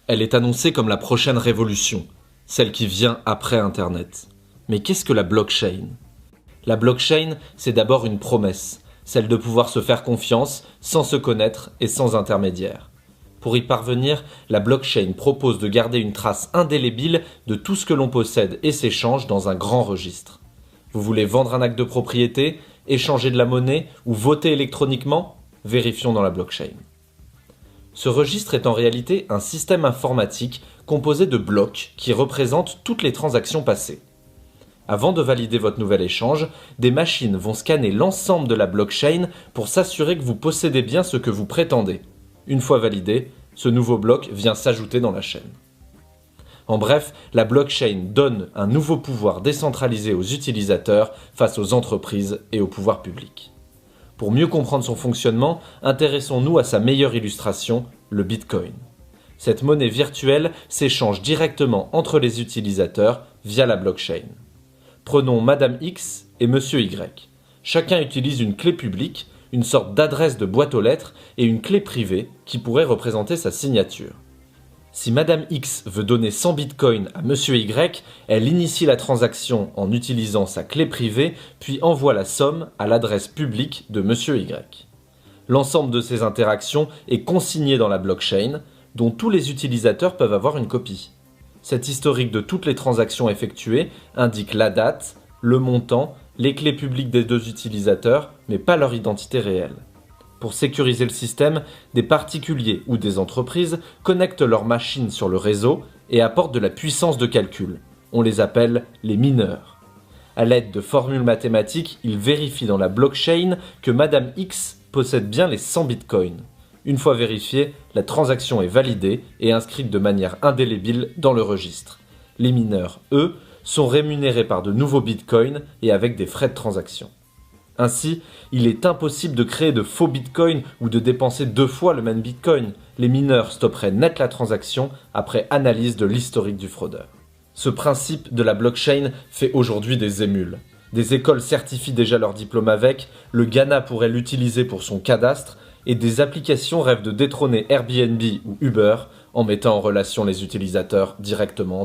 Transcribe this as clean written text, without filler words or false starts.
Elle est annoncée comme la prochaine révolution, celle qui vient après Internet. Mais qu'est-ce que la blockchain ? La blockchain, c'est d'abord une promesse, celle de pouvoir se faire confiance sans se connaître et sans intermédiaire. Pour y parvenir, la blockchain propose de garder une trace indélébile de tout ce que l'on possède et s'échange dans un grand registre. Vous voulez vendre un acte de propriété, échanger de la monnaie ou voter électroniquement ? Vérifions dans la blockchain. Ce registre est en réalité un système informatique composé de blocs qui représentent toutes les transactions passées. Avant de valider votre nouvel échange, des machines vont scanner l'ensemble de la blockchain pour s'assurer que vous possédez bien ce que vous prétendez. Une fois validé, ce nouveau bloc vient s'ajouter dans la chaîne. En bref, la blockchain donne un nouveau pouvoir décentralisé aux utilisateurs face aux entreprises et au pouvoir public. Pour mieux comprendre son fonctionnement, intéressons-nous à sa meilleure illustration, le Bitcoin. Cette monnaie virtuelle s'échange directement entre les utilisateurs via la blockchain. Prenons Madame X et Monsieur Y. Chacun utilise une clé publique, une sorte d'adresse de boîte aux lettres et une clé privée qui pourrait représenter sa signature. Si Madame X veut donner 100 bitcoins à Monsieur Y, elle initie la transaction en utilisant sa clé privée, puis envoie la somme à l'adresse publique de Monsieur Y. L'ensemble de ces interactions est consigné dans la blockchain, dont tous les utilisateurs peuvent avoir une copie. Cet historique de toutes les transactions effectuées indique la date, le montant, les clés publiques des deux utilisateurs, mais pas leur identité réelle. Pour sécuriser le système, des particuliers ou des entreprises connectent leurs machines sur le réseau et apportent de la puissance de calcul. On les appelle les mineurs. À l'aide de formules mathématiques, ils vérifient dans la blockchain que Madame X possède bien les 100 bitcoins. Une fois vérifiée, la transaction est validée et inscrite de manière indélébile dans le registre. Les mineurs, eux, sont rémunérés par de nouveaux bitcoins et avec des frais de transaction. Ainsi, il est impossible de créer de faux bitcoins ou de dépenser 2 fois le même bitcoin. Les mineurs stopperaient net la transaction après analyse de l'historique du fraudeur. Ce principe de la blockchain fait aujourd'hui des émules. Des écoles certifient déjà leur diplôme avec, le Ghana pourrait l'utiliser pour son cadastre, et des applications rêvent de détrôner Airbnb ou Uber en mettant en relation les utilisateurs directement